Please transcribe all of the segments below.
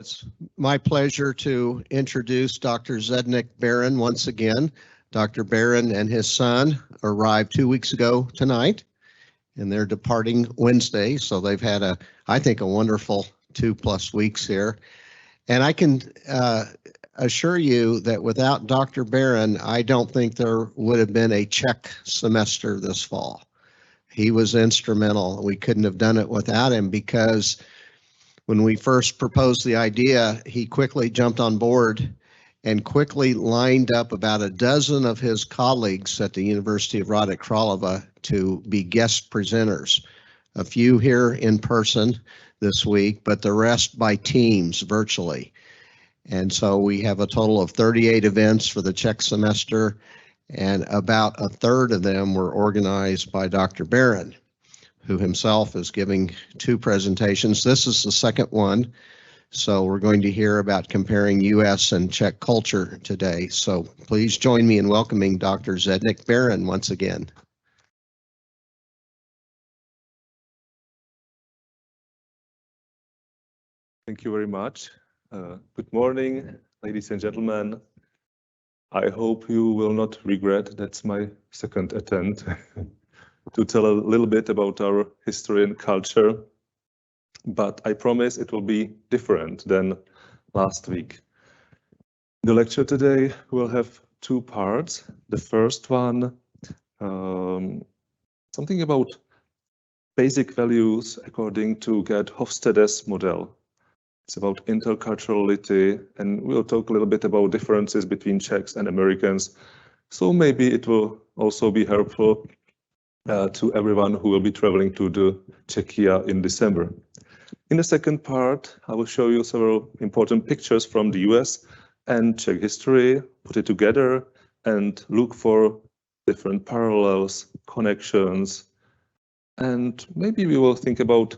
It's my pleasure to introduce Dr. Zdeněk Beran once again. Dr. Beran and his son arrived 2 weeks ago tonight, and they're departing Wednesday. So they've had I think, a wonderful 2+ weeks here. And I can assure you that without Dr. Beran, I don't think there would have been a Czech semester this fall. He was instrumental. We couldn't have done it without him, because when we first proposed the idea, he quickly jumped on board and quickly lined up about a dozen of his colleagues at the University of Hradec Králové to be guest presenters. A few here in person this week, but the rest by teams virtually. And so we have a total of 38 events for the Czech semester, and about a third of them were organized by Dr. Beran, who himself is giving 2 presentations. This is the second one. So we're going to hear about comparing US and Czech culture today. So please join me in welcoming Dr. Zdeněk Beran once again. Thank you very much. Good morning, ladies and gentlemen. I hope you will not regret that's my second attempt to tell a little bit about our history and culture, but I promise it will be different than last week. The lecture today will have 2 parts. The first one, something about basic values according to Gerd Hofstede's model. It's about interculturality, and we'll talk a little bit about differences between Czechs and Americans. So maybe it will also be helpful to everyone who will be traveling to the Czechia in December. In the second part, I will show you several important pictures from the US and Czech history, put it together, and look for different parallels, connections, and maybe we will think about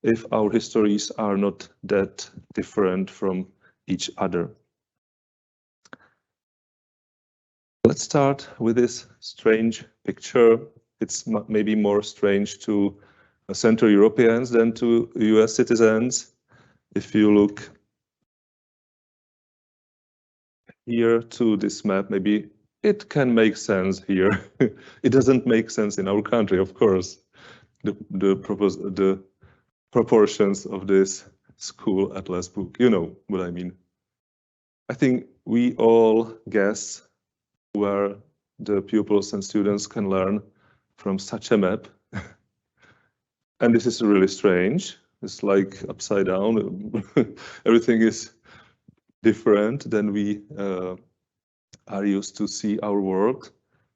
if our histories are not that different from each other. Let's start with this strange picture. It's maybe more strange to Central Europeans than to US citizens. If you look here to this map, maybe it can make sense here. It doesn't make sense in our country, of course. The proportions of this school atlas book, you know what I mean. I think we all guess where the pupils and students can learn from such a map. And this is really strange. It's like upside down. Everything is different than we are used to see our world.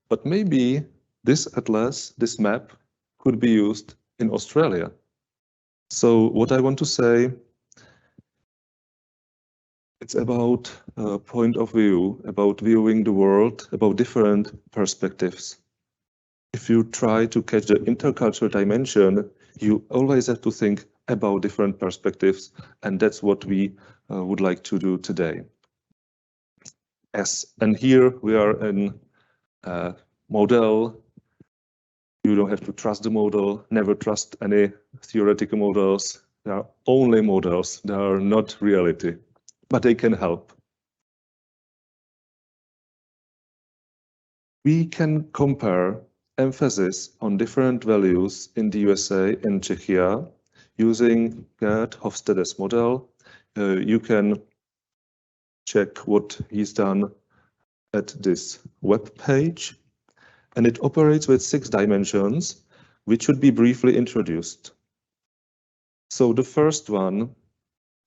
But maybe this atlas, this map, could be used in Australia. So what I want to say, it's about a point of view, about viewing the world, about different perspectives. If you try to catch the intercultural dimension, you always have to think about different perspectives, and that's what we would like to do today. And here we are in a model. You don't have to trust the model, never trust any theoretical models. They are only models, they are not reality, but they can help. We can compare emphasis on different values in the USA and Czechia using Gerd Hofstede's model. You can check what he's done at this web page. And it operates with 6 dimensions, which should be briefly introduced. So the first one,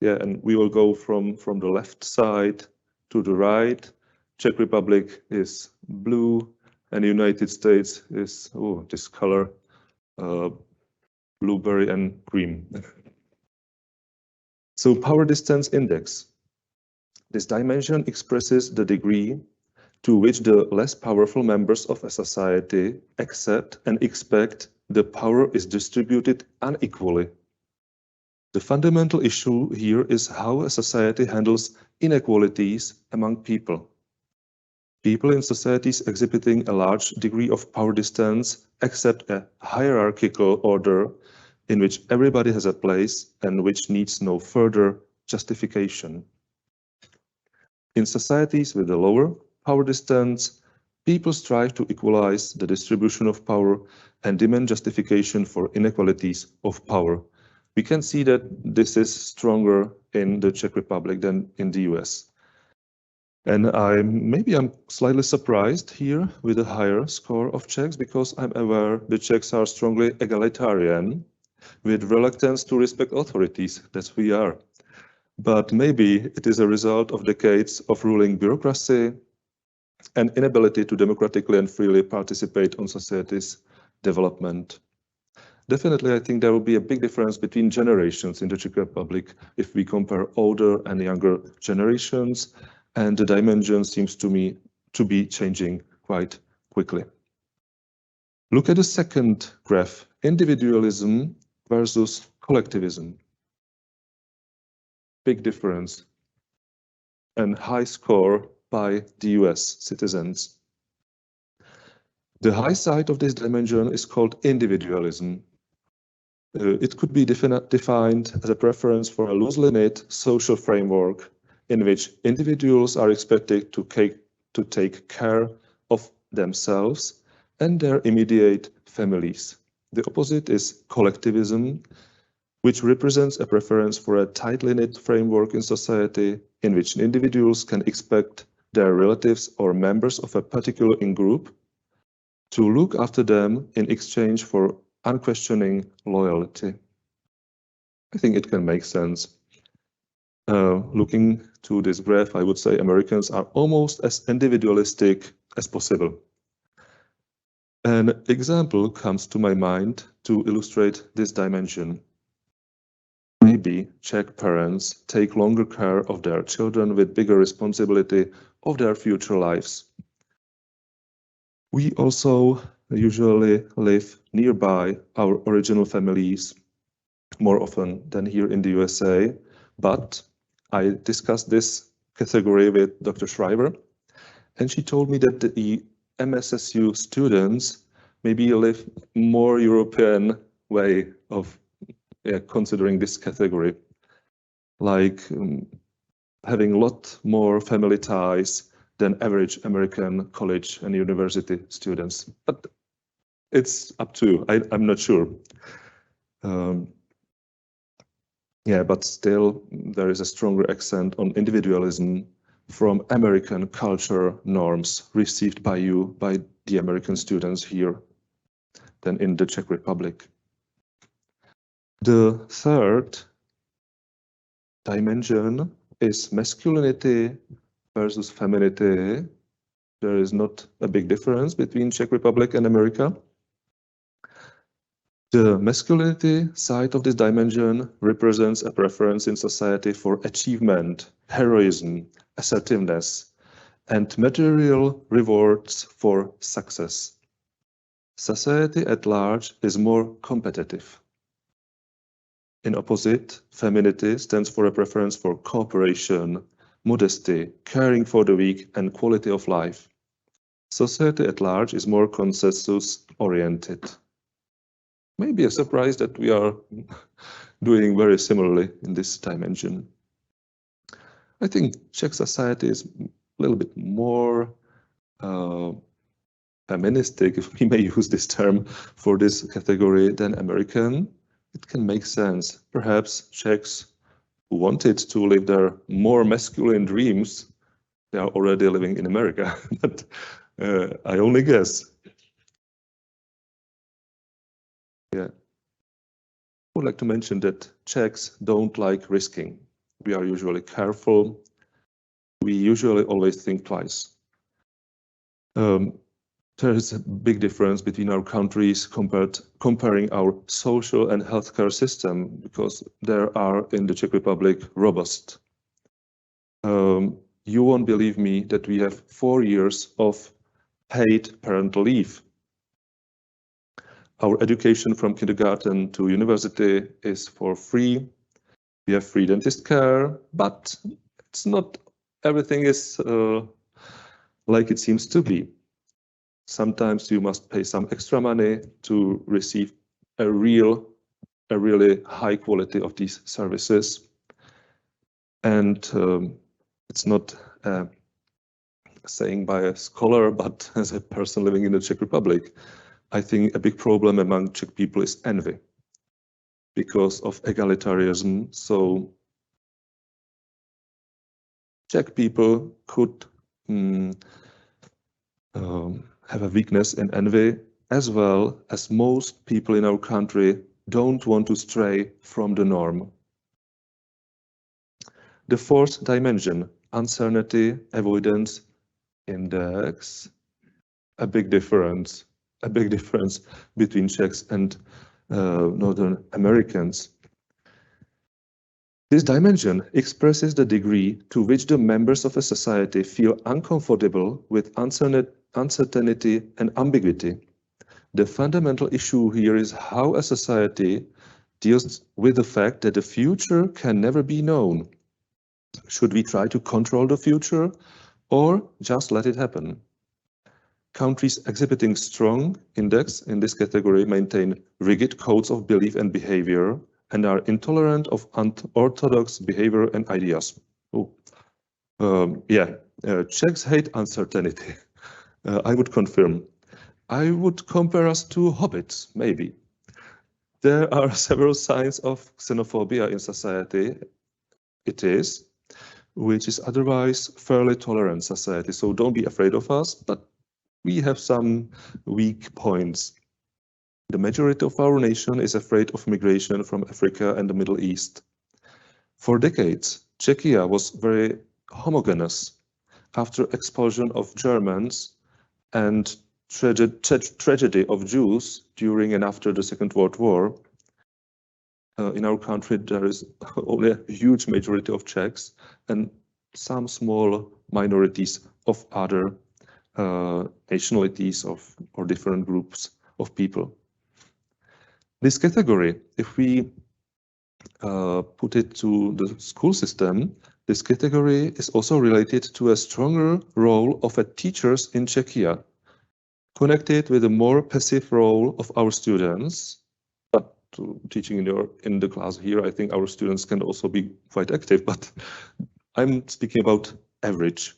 and we will go from the left side to the right. Czech Republic is blue, and the United States is this color, blueberry and cream. So power distance index. This dimension expresses the degree to which the less powerful members of a society accept and expect the power is distributed unequally. The fundamental issue here is how a society handles inequalities among people. People in societies exhibiting a large degree of power distance accept a hierarchical order in which everybody has a place and which needs no further justification. In societies with a lower power distance, people strive to equalize the distribution of power and demand justification for inequalities of power. We can see that this is stronger in the Czech Republic than in the US. And maybe I'm slightly surprised here with a higher score of Czechs, because I'm aware the Czechs are strongly egalitarian with reluctance to respect authorities, that we are. But maybe it is a result of decades of ruling bureaucracy and inability to democratically and freely participate on society's development. Definitely, I think there will be a big difference between generations in the Czech Republic if we compare older and younger generations, and the dimension seems to me to be changing quite quickly. Look at the second graph, individualism versus collectivism. Big difference and high score by the US citizens. The high side of this dimension is called individualism. It could be defined as a preference for a loosely knit social framework in which individuals are expected to take care of themselves and their immediate families. The opposite is collectivism, which represents a preference for a tightly knit framework in society in which individuals can expect their relatives or members of a particular in-group to look after them in exchange for unquestioning loyalty. I think it can make sense. Looking to this graph, I would say Americans are almost as individualistic as possible. An example comes to my mind to illustrate this dimension. Maybe Czech parents take longer care of their children with bigger responsibility of their future lives. We also usually live nearby our original families more often than here in the USA, but I discussed this category with Dr. Schreiber, and she told me that the MSSU students maybe live more European way of considering this category, like having a lot more family ties than average American college and university students. But it's up to, I'm not sure. Yeah, but still there is a stronger accent on individualism from American culture norms received by the American students here than in the Czech Republic. The third dimension is masculinity versus femininity. There is not a big difference between Czech Republic and America. The masculinity side of this dimension represents a preference in society for achievement, heroism, assertiveness, and material rewards for success. Society at large is more competitive. In opposite, femininity stands for a preference for cooperation, modesty, caring for the weak, and quality of life. Society at large is more consensus-oriented. Maybe a surprise that we are doing very similarly in this dimension. I think Czech society is a little bit more feministic, if we may use this term for this category, than American. It can make sense. Perhaps Czechs who wanted to live their more masculine dreams, they are already living in America, but I only guess. Yeah. I would like to mention that Czechs don't like risking. We are usually careful. We usually always think twice. There is a big difference between our countries comparing our social and healthcare system, because there are in the Czech Republic robust. You won't believe me that we have 4 years of paid parental leave. Our education from kindergarten to university is for free. We have free dentist care, but it's not everything is like it seems to be. Sometimes you must pay some extra money to receive a really high quality of these services. And it's not saying by a scholar, but as a person living in the Czech Republic, I think a big problem among Czech people is envy because of egalitarianism. So Czech people could have a weakness in envy, as well as most people in our country don't want to stray from the norm. The fourth dimension, uncertainty, avoidance, index, a big difference between Czechs and Northern Americans. This dimension expresses the degree to which the members of a society feel uncomfortable with uncertainty and ambiguity. The fundamental issue here is how a society deals with the fact that the future can never be known. Should we try to control the future or just let it happen? Countries exhibiting strong index in this category maintain rigid codes of belief and behavior and are intolerant of unorthodox behavior and ideas. Czechs hate uncertainty. I would confirm. I would compare us to hobbits, maybe. There are several signs of xenophobia in society. It is, which is otherwise fairly tolerant society. So don't be afraid of us, but we have some weak points. The majority of our nation is afraid of migration from Africa and the Middle East. For decades, Czechia was very homogeneous. After expulsion of Germans and tragedy of Jews during and after the Second World War, in our country there is only a huge majority of Czechs and some small minorities of other nationalities or different groups of people. This category, if we put it to the school system, this category is also related to a stronger role of teachers in Czechia, connected with a more passive role of our students. But teaching in the class here, I think our students can also be quite active, but I'm speaking about average.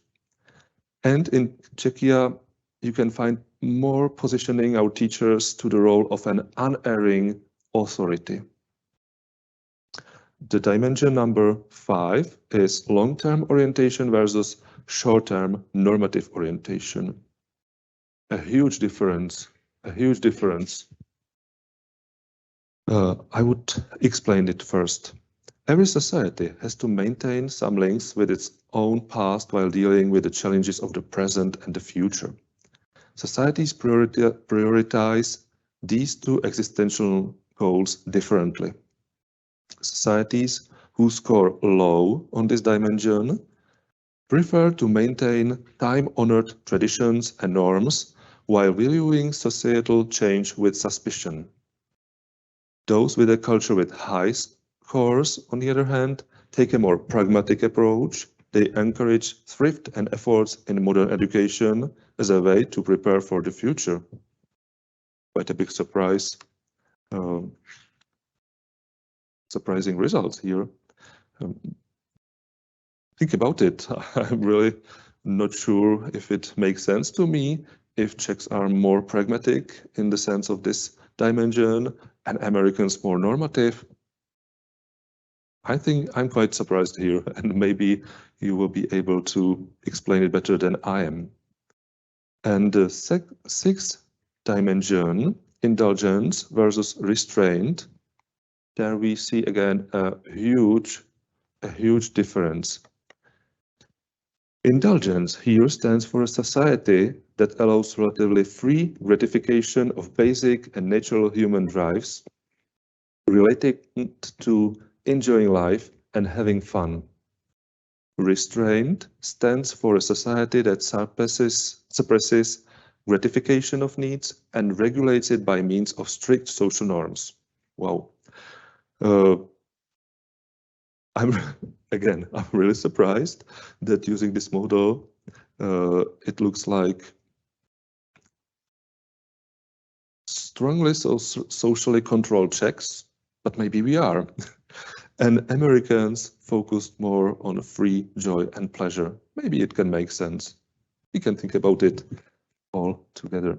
And in Czechia, you can find more positioning our teachers to the role of an unerring authority. The dimension number 5 is long-term orientation versus short-term normative orientation. A huge difference, I would explain it first. Every society has to maintain some links with its own past while dealing with the challenges of the present and the future. Societies prioritize these two existential goals differently. Societies who score low on this dimension prefer to maintain time-honored traditions and norms while viewing societal change with suspicion. Those with a culture with high scores, on the other hand, take a more pragmatic approach. They encourage thrift and efforts in modern education as a way to prepare for the future. Quite a big surprise. Surprising results here. Think about it. I'm really not sure if it makes sense to me if Czechs are more pragmatic in the sense of this dimension and Americans more normative. I think I'm quite surprised here, and maybe you will be able to explain it better than I am. And the sixth dimension, indulgence versus restraint, there we see again a huge difference. Indulgence here stands for a society that allows relatively free gratification of basic and natural human drives related to enjoying life and having fun. Restraint stands for a society that suppresses gratification of needs and regulates it by means of strict social norms. Wow. I'm really surprised that using this model, it looks like strongly socially controlled Czechs, but maybe we are. And Americans focused more on free joy and pleasure. Maybe it can make sense. We can think about it all together.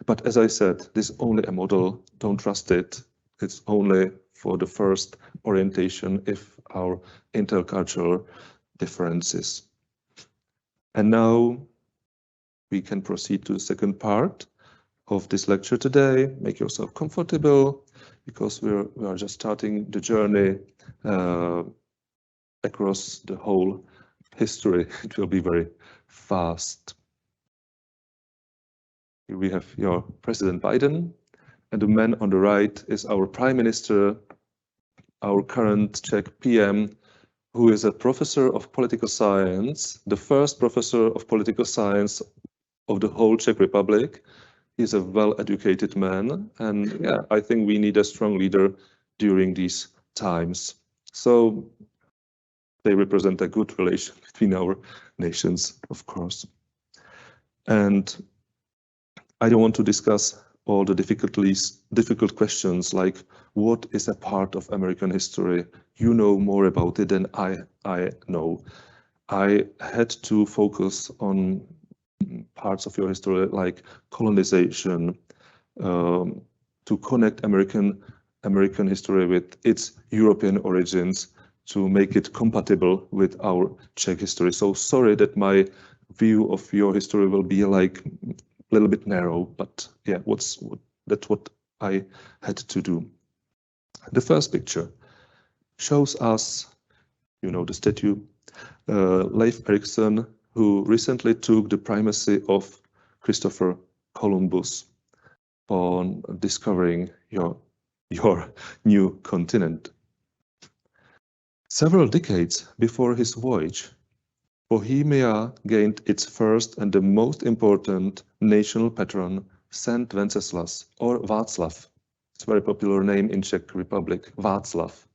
But as I said, this is only a model. Don't trust it. It's only for the first orientation if our intercultural differences. And now we can proceed to the second part of this lecture today. Make yourself comfortable because we are just starting the journey across the whole history. It will be very fast. Here we have your President Biden, and the man on the right is our Prime Minister, our current Czech PM, who is a professor of political science, the first professor of political science of the whole Czech Republic. He's a well-educated man, and yeah, I think we need a strong leader during these times. So they represent a good relation between our nations, of course. And I don't want to discuss all the difficult questions like what is a part of American history? You know more about it than I know. I had to focus on parts of your history like colonization, to connect American history with its European origins, to make it compatible with our Czech history. So sorry that my view of your history will be like a little bit narrow, but yeah, that's what I had to do. The first picture shows us, you know, the statue, Leif Erikson, who recently took the primacy of Christopher Columbus on discovering your new continent. Several decades before his voyage, Bohemia gained its first and the most important national patron, Saint Wenceslas, or Václav. It's a very popular name in Czech Republic, Václav.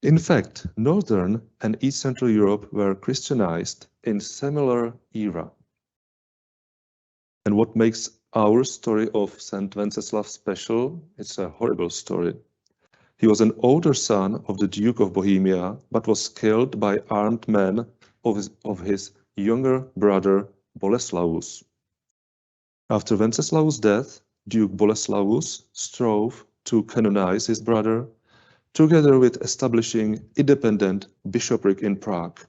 In fact, Northern and East Central Europe were Christianized in similar era. And what makes our story of Saint Wenceslav special? It's a horrible story. He was an older son of the Duke of Bohemia, but was killed by armed men of his younger brother Boleslaus. After Wenceslaus' death, Duke Boleslaus strove to canonize his brother, together with establishing independent bishopric in Prague.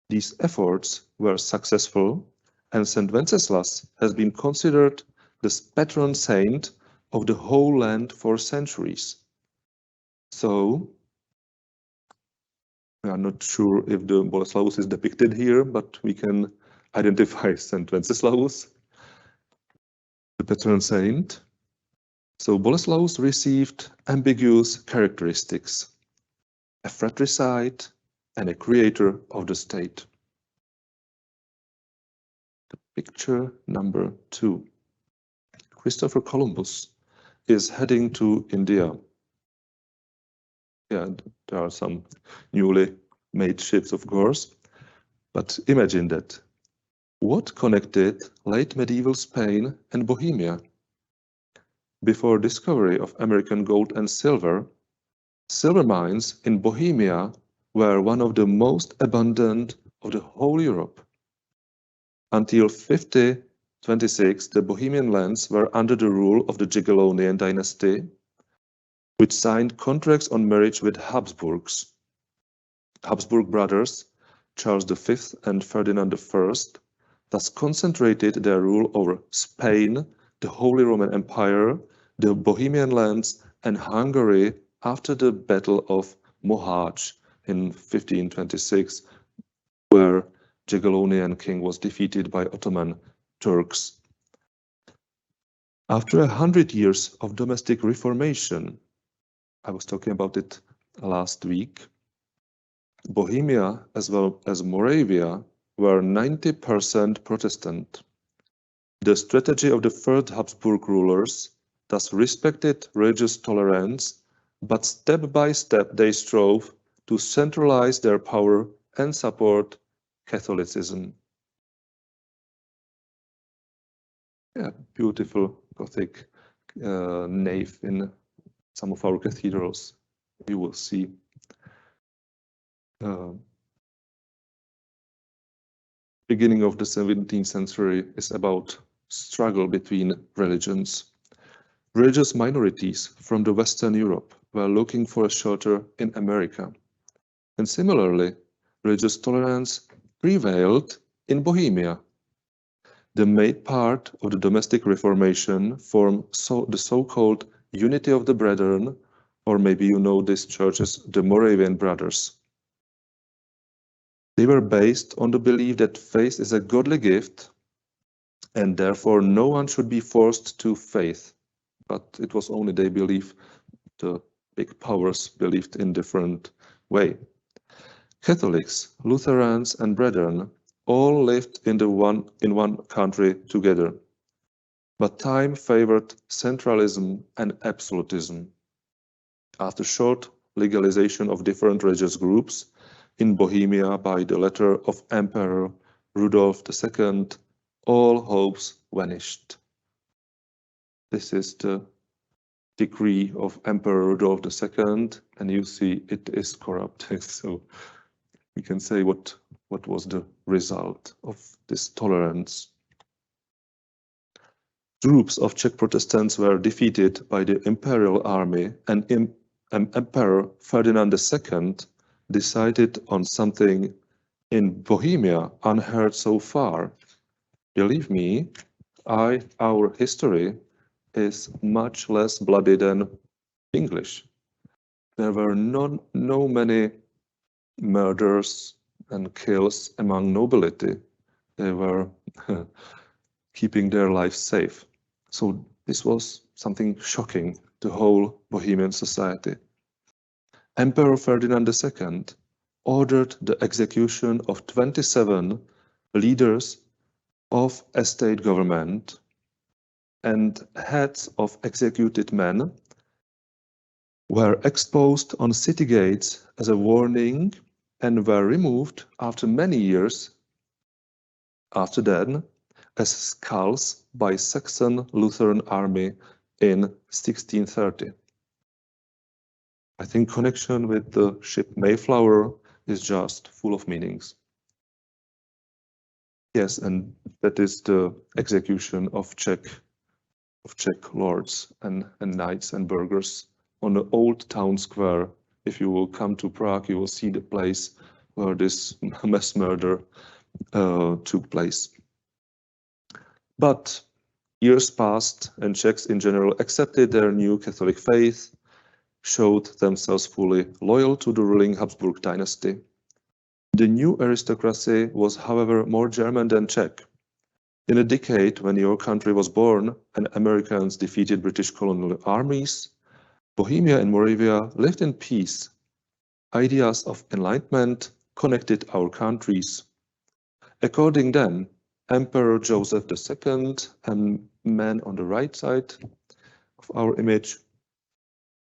These efforts were successful, and St. Wenceslas has been considered the patron saint of the whole land for centuries. So, we are not sure if the Boleslaus is depicted here, but we can identify St. Wenceslas, the patron saint. So Boleslaus received ambiguous characteristics: a fratricide and a creator of the state. The picture number 2. Christopher Columbus is heading to India. Yeah, there are some newly made ships, of course, but imagine that. What connected late medieval Spain and Bohemia? Before discovery of American gold and silver mines in Bohemia were one of the most abundant of the whole Europe. Until 1526, the Bohemian lands were under the rule of the Jagiellonian dynasty, which signed contracts on marriage with Habsburgs. Habsburg brothers, Charles V and Ferdinand I, thus concentrated their rule over Spain, the Holy Roman Empire, the Bohemian lands, and Hungary after the Battle of Mohács in 1526, where Jagiellonian king was defeated by Ottoman Turks. After 100 years of domestic reformation, I was talking about it last week, Bohemia as well as Moravia were 90% Protestant. The strategy of the third Habsburg rulers thus respected religious tolerance, but step by step they strove to centralize their power and support Catholicism. Yeah, beautiful Gothic nave in some of our cathedrals. you will see. Beginning of the 17th century is about struggle between religions. Religious minorities from the Western Europe were looking for a shelter in America. And similarly, religious tolerance prevailed in Bohemia. The main part of the domestic reformation formed the so-called Unity of the Brethren, or maybe you know this church as the Moravian Brothers. They were based on the belief that faith is a godly gift, and therefore no one should be forced to faith. But it was only their belief. The big powers believed in different way. Catholics, Lutherans, and Brethren all lived in one country together. But time favored centralism and absolutism. After short legalization of different religious groups in Bohemia by the letter of Emperor Rudolf II, all hopes vanished. This is the decree of Emperor Rudolf II, and you see it is corrupted. So we can say what was the result of this tolerance. Groups of Czech Protestants were defeated by the imperial army, and Emperor Ferdinand II decided on something in Bohemia unheard so far. Believe me, our history is much less bloody than English. There were no many murders and kills among nobility. They were keeping their lives safe. So this was something shocking to whole Bohemian society. Emperor Ferdinand II ordered the execution of 27 leaders of a state government, and heads of executed men were exposed on city gates as a warning and were removed after many years after that as skulls by Saxon Lutheran army in 1630. I think connection with the ship Mayflower is just full of meanings. Yes, and that is the execution of Czech lords and knights and burghers on the old town square. If you will come to Prague, you will see the place where this mass murder took place. But years passed, and Czechs in general accepted their new Catholic faith, showed themselves fully loyal to the ruling Habsburg dynasty. The new aristocracy was, however, more German than Czech. In a decade when your country was born and Americans defeated British colonial armies, Bohemia and Moravia lived in peace. Ideas of enlightenment connected our countries. According then, Emperor Joseph II, a man on the right side of our image,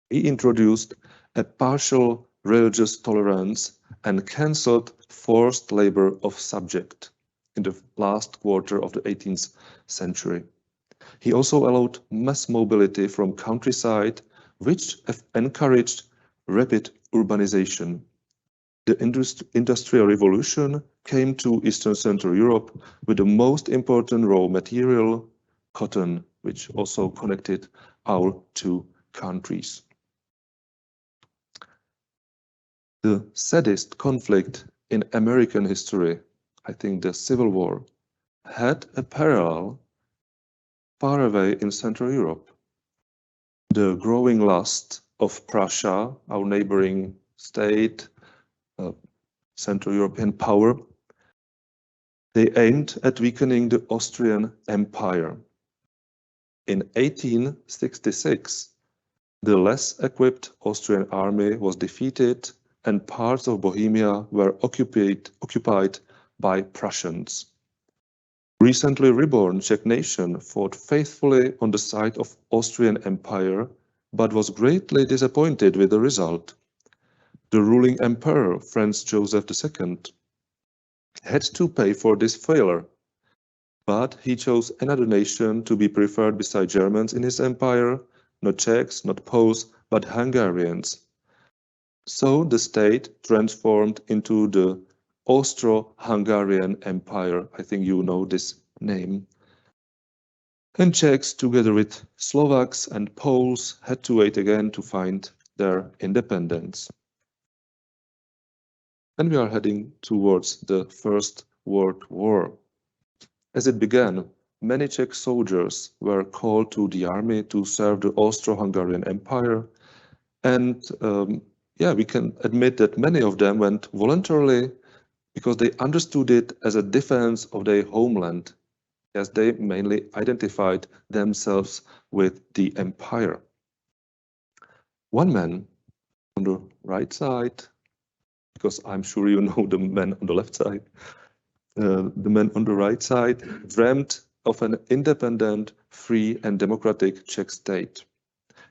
he introduced a partial religious tolerance and cancelled forced labor of subject in the last quarter of the 18th century. He also allowed mass mobility from countryside, which encouraged rapid urbanization. The Industrial Revolution came to Eastern Central Europe with the most important raw material, cotton, which also connected our two countries. The saddest conflict in American history, I think the Civil War, had a parallel far away in Central Europe. The growing lust of Prussia, our neighboring state, Central European power, they aimed at weakening the Austrian Empire. In 1866, the less equipped Austrian army was defeated and parts of Bohemia were occupied by Prussians. Recently reborn Czech nation fought faithfully on the side of Austrian Empire, but was greatly disappointed with the result. The ruling emperor, Franz Joseph II, had to pay for this failure, but he chose another nation to be preferred beside Germans in his empire, not Czechs, not Poles, but Hungarians. So the state transformed into the Austro-Hungarian Empire. I think you know this name. And Czechs, together with Slovaks and Poles, had to wait again to find their independence. And we are heading towards the First World War. As it began, many Czech soldiers were called to the army to serve the Austro-Hungarian Empire. And we can admit that many of them went voluntarily because they understood it as a defense of their homeland, as they mainly identified themselves with the empire. One man on the right side, because I'm sure you know the man on the left side, the man on the right side dreamt of an independent, free and democratic Czech state.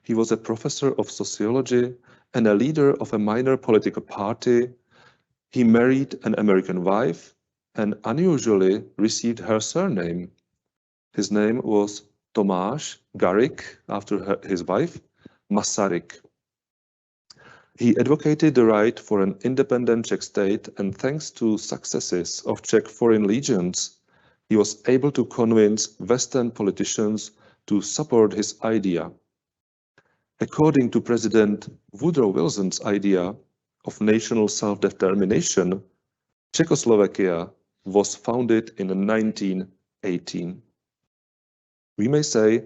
He was a professor of sociology and a leader of a minor political party. He married an American wife and unusually received her surname. His name was Tomáš Garrigue, after his wife, Masaryk. He advocated the right for an independent Czech state, and thanks to successes of Czech foreign legions, he was able to convince Western politicians to support his idea. According to President Woodrow Wilson's idea of national self-determination, Czechoslovakia was founded in 1918. We may say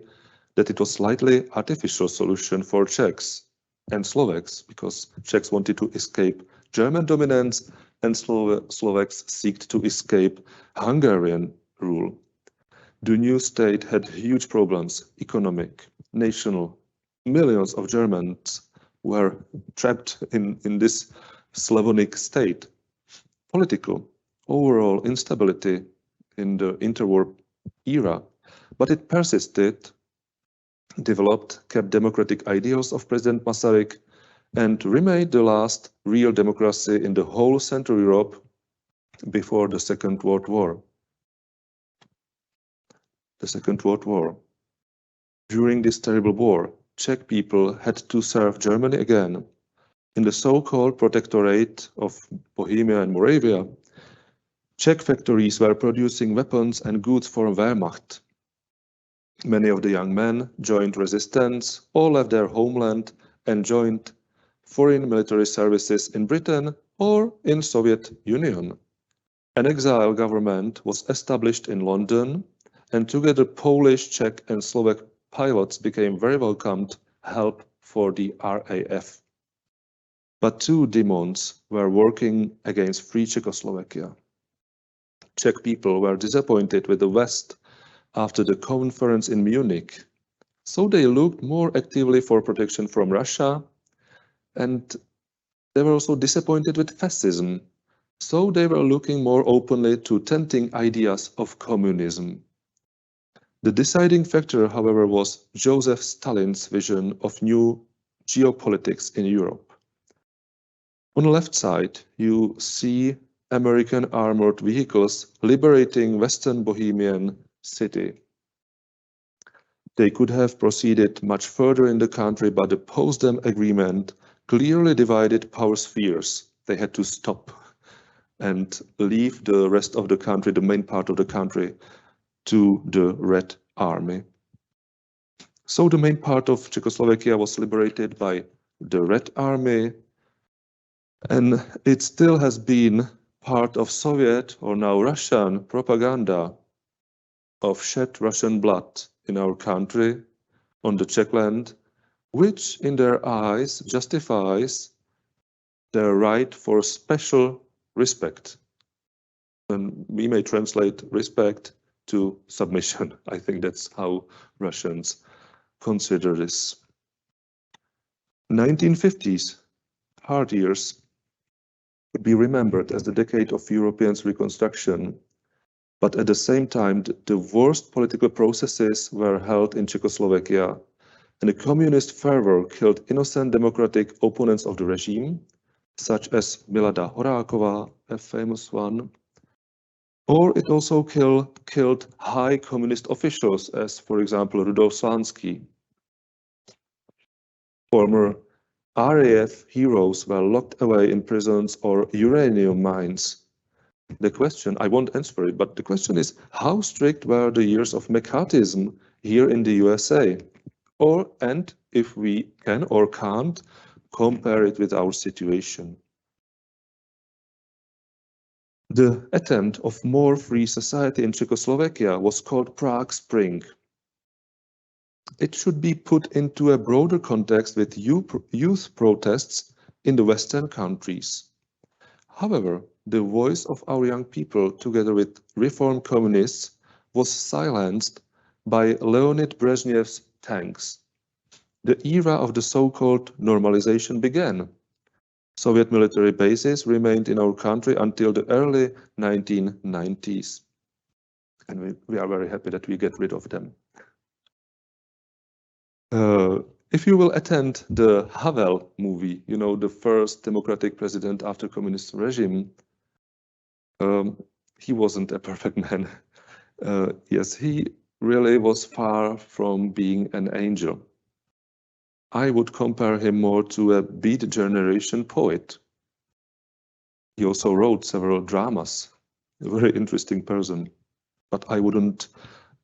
that it was a slightly artificial solution for Czechs and Slovaks, because Czechs wanted to escape German dominance and Slovaks seeked to escape Hungarian rule. The new state had huge problems, economic, national. Millions of Germans were trapped in this Slavonic state. Political, overall instability in the interwar era, but it persisted, developed, kept democratic ideals of President Masaryk, and remained the last real democracy in the whole Central Europe before the Second World War. The Second World War. During this terrible war, Czech people had to serve Germany again. In the so-called Protectorate of Bohemia and Moravia, Czech factories were producing weapons and goods for Wehrmacht. Many of the young men joined resistance or left their homeland and joined foreign military services in Britain or in Soviet Union. An exile government was established in London, and together Polish, Czech and Slovak pilots became very welcomed help for the RAF. But two demons were working against free Czechoslovakia. Czech people were disappointed with the West after the conference in Munich, so they looked more actively for protection from Russia, and they were also disappointed with fascism, so they were looking more openly to tempting ideas of communism. The deciding factor, however, was Joseph Stalin's vision of new geopolitics in Europe. On the left side, you see American armored vehicles liberating Western Bohemian city. They could have proceeded much further in the country, but the Potsdam Agreement clearly divided power spheres. They had to stop and leave the rest of the country, the main part of the country, to the Red Army. So the main part of Czechoslovakia was liberated by the Red Army, and it still has been part of Soviet, or now Russian, propaganda of shed Russian blood in our country, on the Czech land, which in their eyes justifies their right for special respect. And we may translate respect to submission. I think that's how Russians consider this. 1950s, hard years, would be remembered as the decade of Europeans' reconstruction. But at the same time, the worst political processes were held in Czechoslovakia, and the communist fervor killed innocent democratic opponents of the regime, such as Milada Horáková, a famous one, or it also killed high communist officials, as for example Rudolf Slánsky, former RAF heroes were locked away in prisons or uranium mines. The question, I won't answer it, but the question is, how strict were the years of McCarthyism here in the USA? And if we can or can't compare it with our situation. The attempt of more free society in Czechoslovakia was called Prague Spring. It should be put into a broader context with youth protests in the Western countries. However, the voice of our young people, together with reform communists, was silenced by Leonid Brezhnev's tanks. The era of the so-called normalization began. Soviet military bases remained in our country until the early 1990s. And we are very happy that we get rid of them. If you will attend the Havel movie, you know, the first democratic president after communist regime, he wasn't a perfect man. Yes, he really was far from being an angel. I would compare him more to a Beat Generation poet. He also wrote several dramas, a very interesting person, but I wouldn't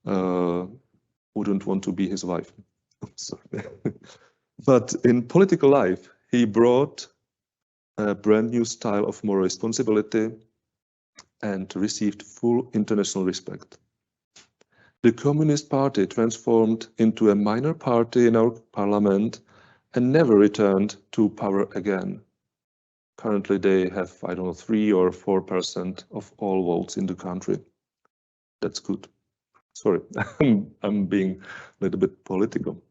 want to be his wife. Sorry. But in political life, he brought a brand new style of moral responsibility and received full international respect. The Communist Party transformed into a minor party in our parliament and never returned to power again. Currently, they have, I don't know, 3 or 4% of all votes in the country. That's good. Sorry, I'm being a little bit political.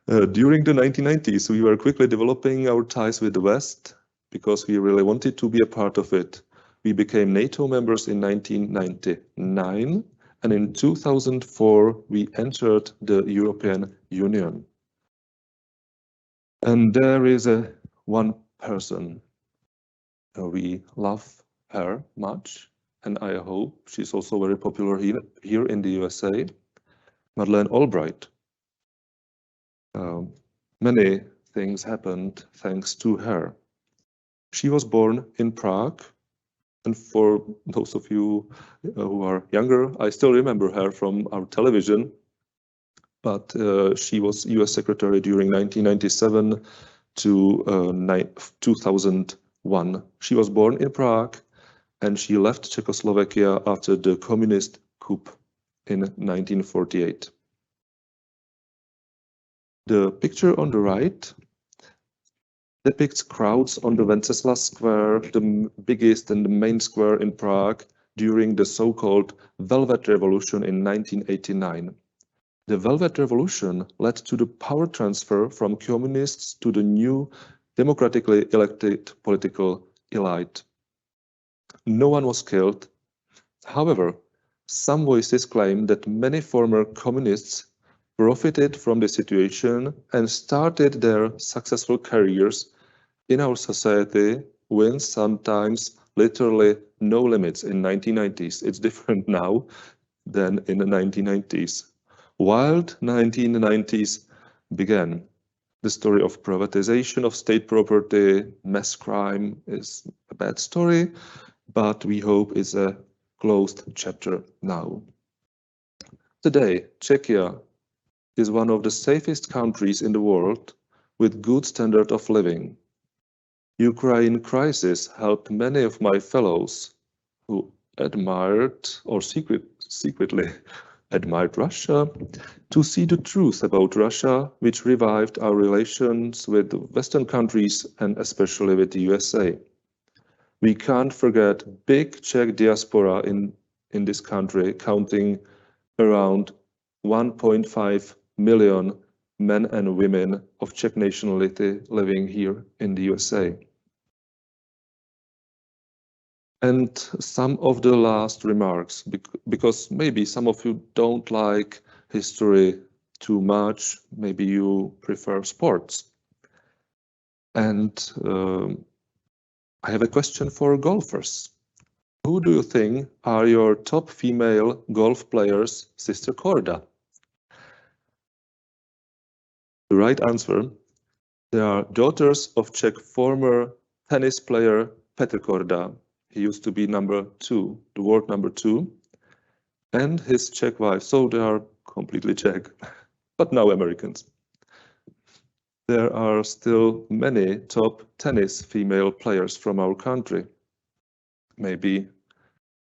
During the 1990s, we were quickly developing our ties with the West because we really wanted to be a part of it. We became NATO members in 1999, and in 2004, we entered the European Union. And there is one person. We love her much, and I hope she's also very popular here in the USA, Merlin Albright. Many things happened thanks to her. She was born in Prague, and for those of you who are younger, I still remember her from our television, but she was US Secretary during 1997 to 2001. She was born in Prague, and she left Czechoslovakia after the communist coup in 1948. The picture on the right depicts crowds on the Wenceslas Square, the biggest and the main square in Prague, during the so-called Velvet Revolution in 1989. The Velvet Revolution led to the power transfer from communists to the new democratically elected political elite. No one was killed. However, some voices claim that many former communists profited from the situation and started their successful careers in our society with sometimes literally no limits in 1990s. It's different now than in the 1990s. Wild 1990s began. The story of privatization of state property, mass crime is a bad story, but we hope it's a closed chapter now. Today, Czechia is one of the safest countries in the world with good standard of living. Ukraine crisis helped many of my fellows who admired or secretly admired Russia to see the truth about Russia, which revived our relations with Western countries and especially with the USA. We can't forget big Czech diaspora in this country, counting around 1.5 million men and women of Czech nationality living here in the USA. And some of the last remarks, because maybe some of you don't like history too much, maybe you prefer sports. And I have a question for golfers. Who do you think are your top female golf players, Sister Korda? The right answer They are daughters of Czech former tennis player Petr Korda. He used to be number 2, the world number 2, and his Czech wife. So they are completely Czech, but now Americans. There are still many top tennis female players from our country. Maybe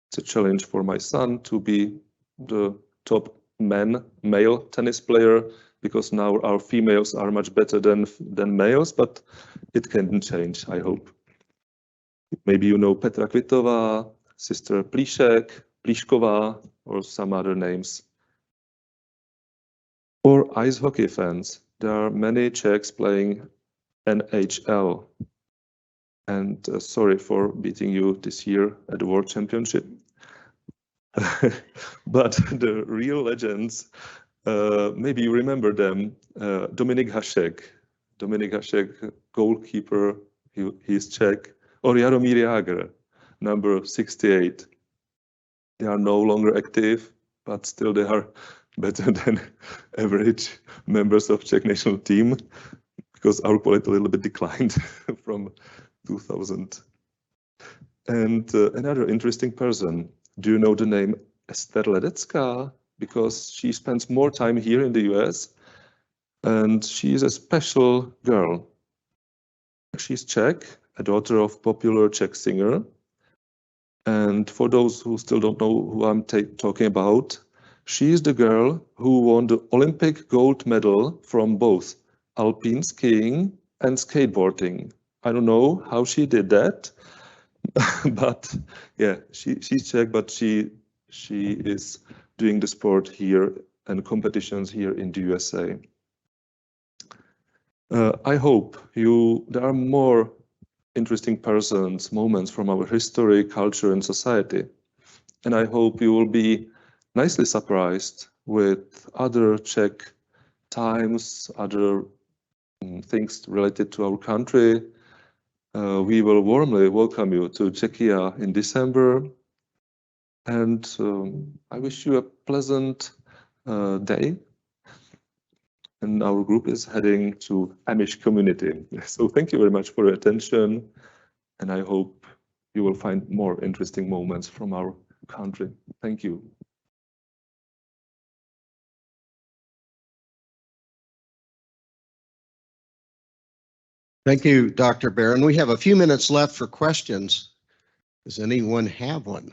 it's a challenge for my son to be the top male tennis player, because now our females are much better than males, but it can change, I hope. Maybe you know Petra Kvitová, sister Plíšková, or some other names. For ice hockey fans, there are many Czechs playing NHL. And sorry for beating you this year at the World Championship. But the real legends, maybe you remember them. Dominik Hašek, goalkeeper, he's Czech, or Jaromír Jágr, number 68. They are no longer active, but still they are better than average members of Czech national team, because our quality a little bit declined from 2000. And another interesting person, do you know the name Ester Ledecká? Because she spends more time here in the US, and she is a special girl. She's Czech, a daughter of popular Czech singer. And for those who still don't know who I'm talking about, she is the girl who won the Olympic gold medal from both alpine skiing and skateboarding. I don't know how she did that, but yeah, she's Czech, but she is doing the sport here and competitions here in the USA. I hope there are more interesting persons, moments from our history, culture, and society. And I hope you will be nicely surprised with other Czech times, other things related to our country. We will warmly welcome you to Czechia in December. And I wish you a pleasant day. And our group is heading to Amish community. So thank you very much for your attention. And I hope you will find more interesting moments from our country. Thank you. Thank you, Dr. Beran. We have a few minutes left for questions. Does anyone have one?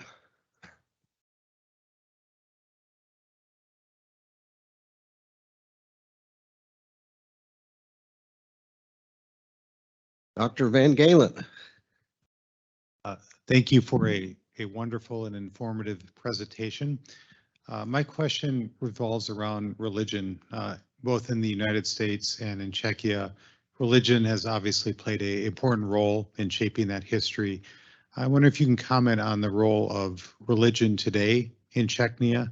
Dr. Van Galen. Thank you for a wonderful and informative presentation. My question revolves around religion, both in the United States and in Czechia. Religion has obviously played an important role in shaping that history. I wonder if you can comment on the role of religion today in Czechia,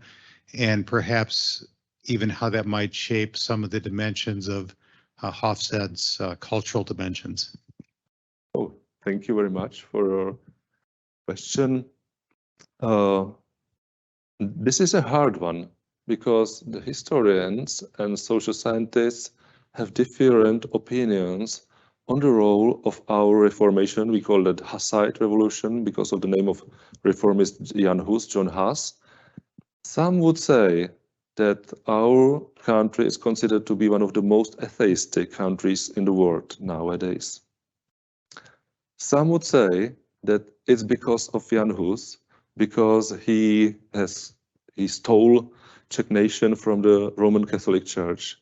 and perhaps even how that might shape some of the dimensions of Hofstede's cultural dimensions. Oh, thank you very much for your question. This is a hard one, because the historians and social scientists have different opinions on the role of our Reformation. We call it Hussite Revolution because of the name of reformist John Huss. Some would say that our country is considered to be one of the most atheistic countries in the world nowadays. Some would say that it's because of Jan Hus, because he stole Czech nation from the Roman Catholic Church.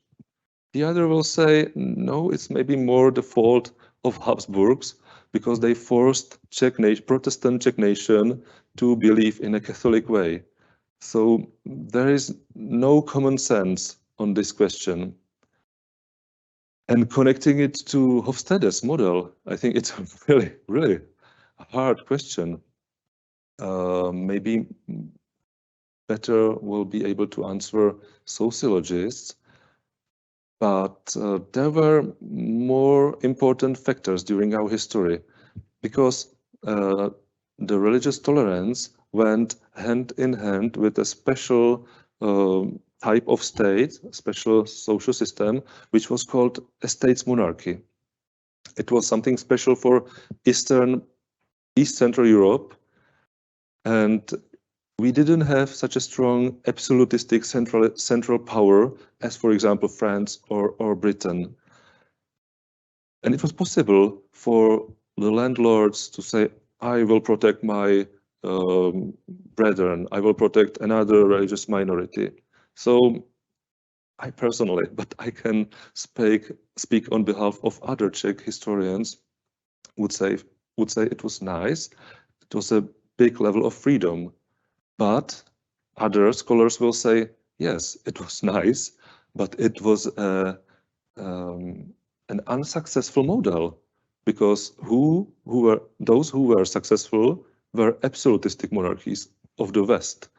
The other will say, no, it's maybe more the fault of Habsburgs, because they forced Protestant Czech nation to believe in a Catholic way. So there is no common sense on this question. And connecting it to Hofstede's model, I think it's a really, really hard question. Maybe better will be able to answer sociologists. But there were more important factors during our history, because the religious tolerance went hand in hand with a special type of state, a special social system, which was called a states monarchy. It was something special for East Central Europe, and we didn't have such a strong absolutistic central power as, for example, France or Britain. And it was possible for the landlords to say, I will protect my brethren, I will protect another religious minority. So I personally, but I can speak on behalf of other Czech historians, would say it was nice. It was a big level of freedom. But other scholars will say, yes, it was nice, but it was an unsuccessful model, because those who were successful were absolutistic monarchies of the West.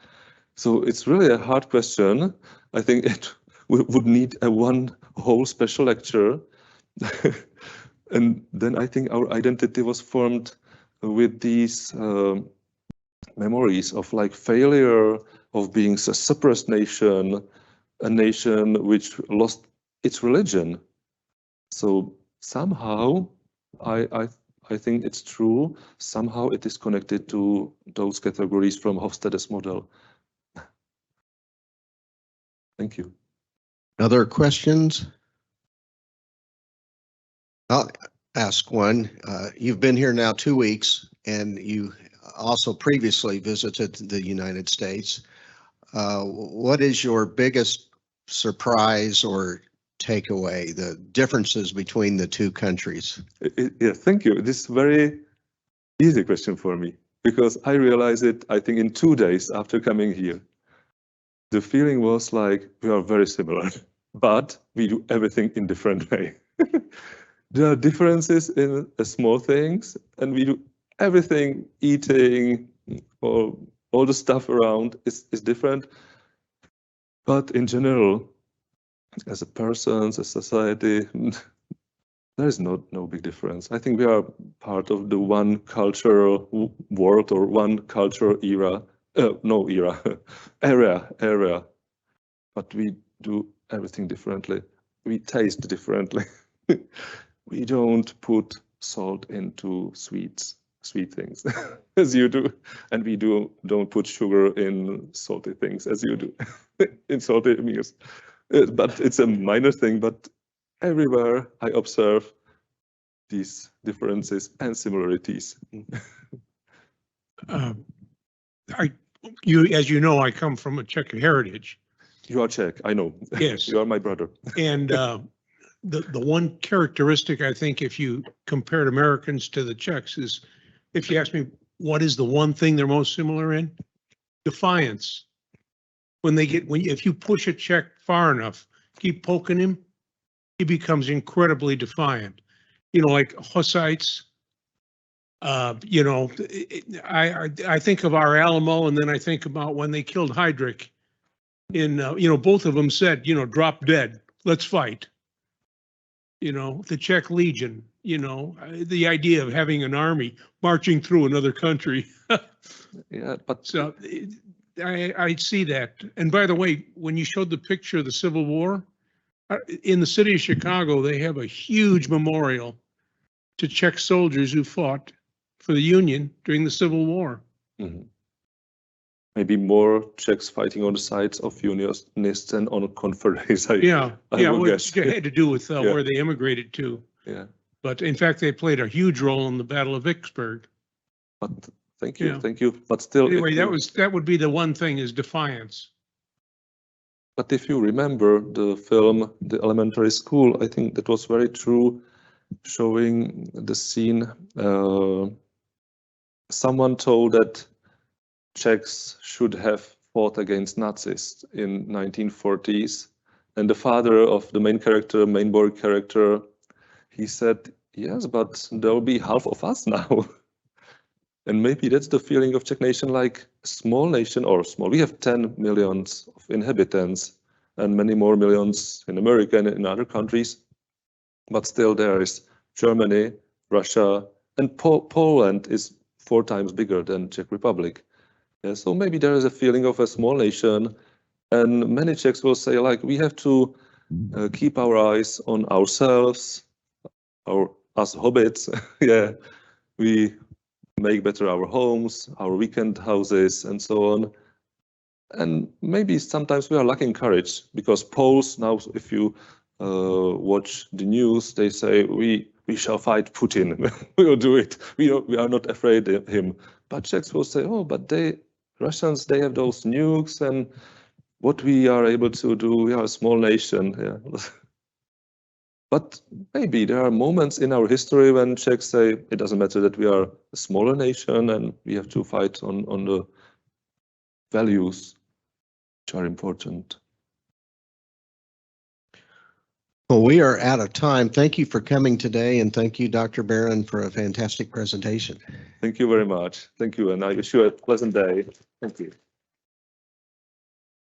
So it's really a hard question. I think it would need one whole special lecture. And then I think our identity was formed with these memories of like failure, of being a suppressed nation, a nation which lost its religion. So somehow, I think it's true, somehow it is connected to those categories from Hofstede's model. Thank you. Other questions? I'll ask one. You've been here now 2 weeks, and you also previously visited the United States. What is your biggest surprise or takeaway, the differences between the two countries? Yeah, thank you. This is a very easy question for me, because I realized it, I think, in 2 days after coming here. The feeling was like we are very similar, but we do everything in different way. There are differences in small things, and we do everything, eating, or all the stuff around is different. But in general, as a person, as a society, there is no big difference. I think we are part of the one cultural world or one cultural era. Area. But we do everything differently. We taste differently. We don't put salt into sweet things as you do, and we don't put sugar in salty things as you do in salty meals. But it's a minor thing. But everywhere I observe these differences and similarities. As you know, I come from a Czech heritage. You are Czech, I know. Yes. You are my brother. And the one characteristic, I think, if you compared Americans to the Czechs, is if you ask me what is the one thing they're most similar in, defiance. If you push a Czech far enough, keep poking him, he becomes incredibly defiant. Like Hussites. I think of our Alamo, and then I think about when they killed Heydrich. Both of them said, drop dead, let's fight. The Czech Legion, the idea of having an army marching through another country. Yeah, but so I see that. And by the way, when you showed the picture of the Civil War, in the city of Chicago, they have a huge memorial to Czech soldiers who fought for the Union during the Civil War. Mm-hmm. Maybe more Czechs fighting on the sides of Unionists than on Confederates. I guess. It had to do with where they immigrated to. Yeah. But in fact, they played a huge role in the Battle of Vicksburg. But thank you. But still, anyway, that would be the one thing, is defiance. But if you remember the film, The Elementary School, I think that was very true, showing the scene. Someone told that Czechs should have fought against Nazis in 1940s, and the father of the main boy character, he said, yes, but there will be half of us now. And maybe that's the feeling of Czech nation, like small nation, or small. We have 10 millions of inhabitants and many more millions in America and in other countries. But still there is Germany, Russia, and Poland is 4 times bigger than Czech Republic. Yeah, so maybe there is a feeling of a small nation, and many Czechs will say, like, we have to keep our eyes on ourselves, our us hobbits, yeah, we make better our homes, our weekend houses, and so on. And maybe sometimes we are lacking courage, because Poles now, if you watch the news, they say we shall fight Putin. We will do it. We are not afraid of him. But Czechs will say, oh, but Russians, they have those nukes, and what we are able to do, we are a small nation. Yeah. But maybe there are moments in our history when Czechs say it doesn't matter that we are a smaller nation and we have to fight on the values which are important. Well, we are out of time. Thank you for coming today, and thank you, Dr. Beran, for a fantastic presentation. Thank you very much. Thank you, and I wish you a pleasant day. Thank you.